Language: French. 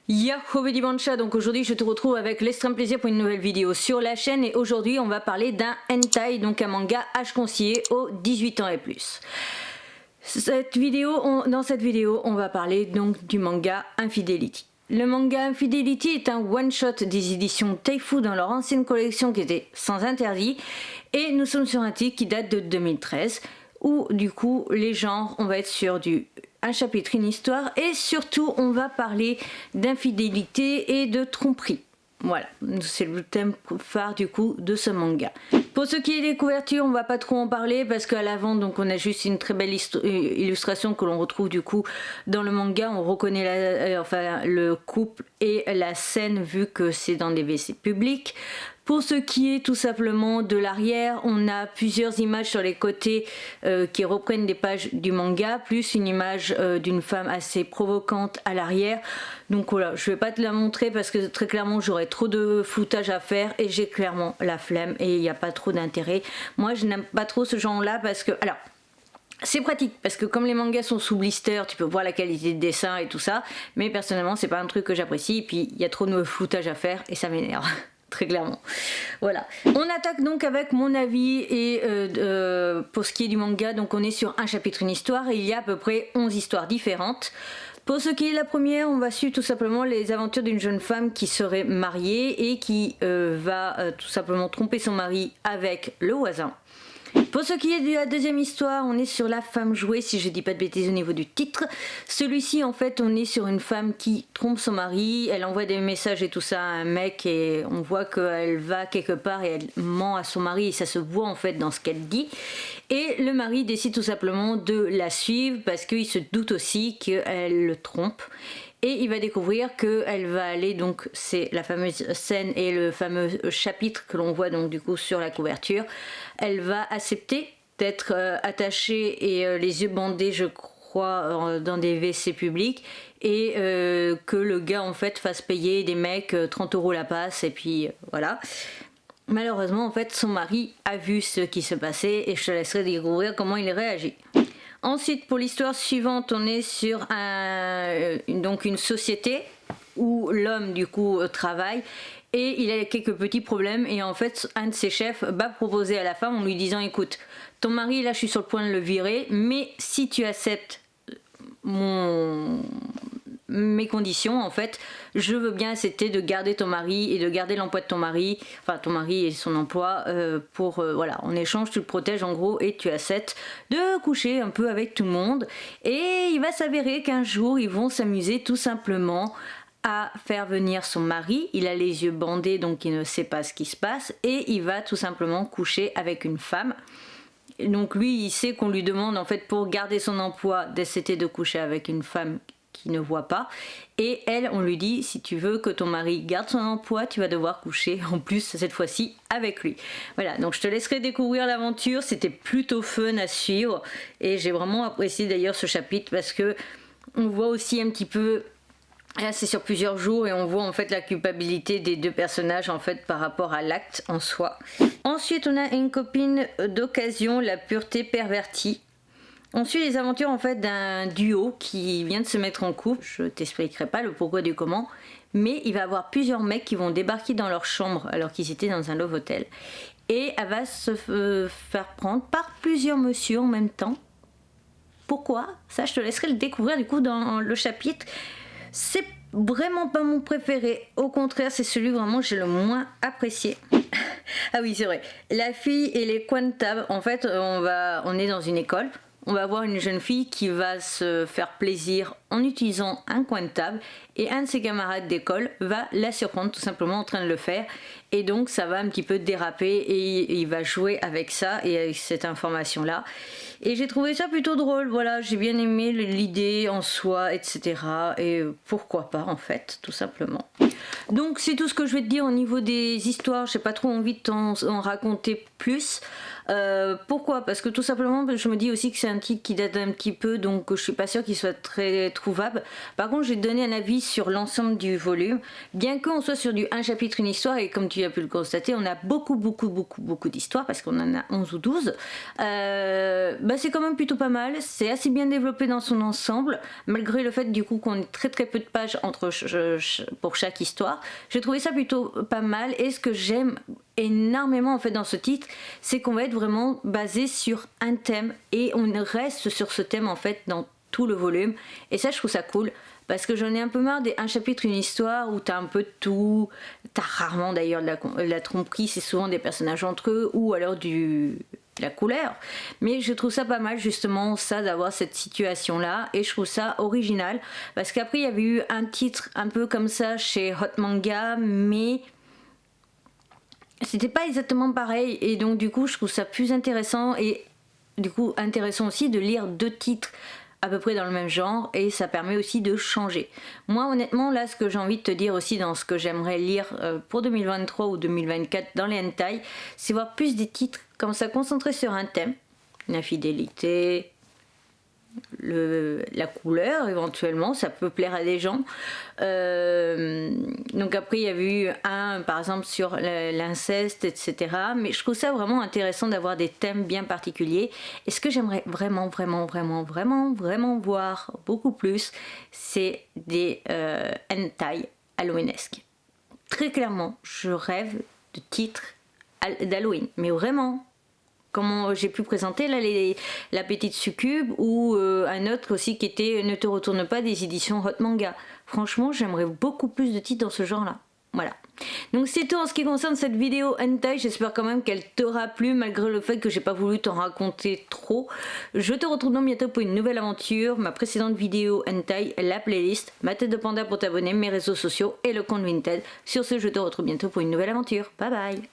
Yahoo Bedibancha, donc aujourd'hui je te retrouve avec l'extrême plaisir pour une nouvelle vidéo sur la chaîne et aujourd'hui on va parler d'un hentai, donc un manga âge conseillé aux 18 ans et plus. Dans cette vidéo on va parler donc du manga Infidelity. Le manga Infidelity est un one-shot des éditions Taifu dans leur ancienne collection qui était sans interdit et nous sommes sur un titre qui date de 2013 où du coup les genres on va être sur un chapitre, une histoire et surtout on va parler d'infidélité et de tromperie. Voilà, c'est le thème phare du coup de ce manga. Pour ce qui est des couvertures, on va pas trop en parler parce qu'à l'avant donc on a juste une très belle illustration que l'on retrouve du coup dans le manga. On reconnaît le couple et la scène vu que c'est dans des WC publics. Pour ce qui est tout simplement de l'arrière, on a plusieurs images sur les côtés qui reprennent des pages du manga, plus une image d'une femme assez provocante à l'arrière. Donc voilà, je vais pas te la montrer parce que très clairement j'aurais trop de floutage à faire et j'ai clairement la flemme et il n'y a pas trop d'intérêt. Moi je n'aime pas trop ce genre là parce que, alors c'est pratique parce que comme les mangas sont sous blister, tu peux voir la qualité de dessin et tout ça, mais personnellement c'est pas un truc que j'apprécie et puis il y a trop de floutage à faire et ça m'énerve. Très clairement. Voilà. On attaque donc avec mon avis et pour ce qui est du manga, donc on est sur un chapitre, une histoire et il y a à peu près 11 histoires différentes. Pour ce qui est de la première, on va suivre tout simplement les aventures d'une jeune femme qui serait mariée et qui va tout simplement tromper son mari avec le voisin. Pour ce qui est de la deuxième histoire, on est sur la femme jouée, si je dis pas de bêtises au niveau du titre. Celui-ci en fait on est sur une femme qui trompe son mari, elle envoie des messages et tout ça à un mec et on voit qu'elle va quelque part et elle ment à son mari et ça se voit en fait dans ce qu'elle dit. Et le mari décide tout simplement de la suivre parce qu'il se doute aussi qu'elle le trompe. Et il va découvrir qu'elle va aller, donc c'est la fameuse scène et le fameux chapitre que l'on voit donc du coup sur la couverture. Elle va accepter d'être attachée et les yeux bandés je crois dans des WC publics et que le gars en fait fasse payer des mecs 30 € la passe et puis voilà. Malheureusement en fait son mari a vu ce qui se passait et je te laisserai découvrir comment il réagit. Ensuite, pour l'histoire suivante, on est sur donc une société où l'homme du coup travaille et il a quelques petits problèmes et en fait un de ses chefs va proposer à la femme en lui disant écoute, ton mari là je suis sur le point de le virer mais si tu acceptes mes conditions en fait, je veux bien accepter de garder ton mari et de garder l'emploi de ton mari, enfin ton mari et son emploi voilà, en échange tu le protèges en gros et tu acceptes de coucher un peu avec tout le monde et il va s'avérer qu'un jour ils vont s'amuser tout simplement à faire venir son mari, il a les yeux bandés donc il ne sait pas ce qui se passe et il va tout simplement coucher avec une femme. Donc lui il sait qu'on lui demande en fait pour garder son emploi d'accepter de coucher avec une femme qui ne voit pas et elle on lui dit si tu veux que ton mari garde son emploi tu vas devoir coucher en plus cette fois-ci avec lui. Voilà, donc je te laisserai découvrir l'aventure, c'était plutôt fun à suivre et j'ai vraiment apprécié d'ailleurs ce chapitre parce que on voit aussi un petit peu, là c'est sur plusieurs jours et on voit en fait la culpabilité des deux personnages en fait par rapport à l'acte en soi. Ensuite on a une copine d'occasion, la pureté pervertie. On suit les aventures en fait d'un duo qui vient de se mettre en couple, je t'expliquerai pas le pourquoi du comment, mais il va y avoir plusieurs mecs qui vont débarquer dans leur chambre alors qu'ils étaient dans un love hotel et elle va se faire prendre par plusieurs messieurs en même temps. Pourquoi? Ça je te laisserai le découvrir du coup dans le chapitre. C'est vraiment pas mon préféré, au contraire c'est celui vraiment que j'ai le moins apprécié. Ah oui c'est vrai, la fille et les coins de table, en fait on est dans une école. On va voir une jeune fille qui va se faire plaisir en utilisant un coin de table et un de ses camarades d'école va la surprendre tout simplement en train de le faire et donc ça va un petit peu déraper et il va jouer avec ça et avec cette information là et j'ai trouvé ça plutôt drôle. Voilà, j'ai bien aimé l'idée en soi etc et pourquoi pas en fait tout simplement. Donc c'est tout ce que je vais te dire au niveau des histoires, j'ai pas trop envie de t'en raconter plus Pourquoi? Parce que tout simplement, je me dis aussi que c'est un titre qui date un petit peu, donc je suis pas sûre qu'il soit très trouvable. Par contre, j'ai donné un avis sur l'ensemble du volume, bien qu'on soit sur du un chapitre, une histoire, et comme tu as pu le constater, on a beaucoup d'histoires, parce qu'on en a 11 ou 12. C'est quand même plutôt pas mal, c'est assez bien développé dans son ensemble, malgré le fait du coup qu'on ait très peu de pages pour chaque histoire. J'ai trouvé ça plutôt pas mal, et ce que j'aime énormément en fait dans ce titre, c'est qu'on va être vraiment basé sur un thème, et on reste sur ce thème en fait dans tout le volume, et ça je trouve ça cool. Parce que j'en ai un peu marre des un chapitre, une histoire où t'as un peu de tout, t'as rarement d'ailleurs de la tromperie, c'est souvent des personnages entre eux ou alors de la couleur. Mais je trouve ça pas mal justement ça d'avoir cette situation là, et je trouve ça original. Parce qu'après il y avait eu un titre un peu comme ça chez Hot Manga, mais c'était pas exactement pareil, et donc du coup je trouve ça plus intéressant, et du coup intéressant aussi de lire deux titres à peu près dans le même genre, et ça permet aussi de changer. Moi honnêtement là, ce que j'ai envie de te dire aussi dans ce que j'aimerais lire pour 2023 ou 2024 dans les hentai, c'est voir plus des titres comme ça concentrés sur un thème, l'infidélité, la couleur éventuellement, ça peut plaire à des gens. Donc après il y avait eu un par exemple sur l'inceste, etc. Mais je trouve ça vraiment intéressant d'avoir des thèmes bien particuliers, et ce que j'aimerais vraiment voir beaucoup plus, c'est des hentai halloweenesques. Très clairement je rêve de titres d'Halloween, mais vraiment comment j'ai pu présenter là la petite succube, ou un autre aussi qui était Ne te retourne pas, des éditions Hot Manga. Franchement j'aimerais beaucoup plus de titres dans ce genre là. Voilà, donc c'est tout en ce qui concerne cette vidéo hentai. J'espère quand même qu'elle t'aura plu malgré le fait que j'ai pas voulu t'en raconter trop. Je te retrouve donc bientôt pour une nouvelle aventure, ma précédente vidéo hentai, la playlist, ma tête de panda pour t'abonner, mes réseaux sociaux et le compte Vinted. Sur ce, je te retrouve bientôt pour une nouvelle aventure. Bye bye.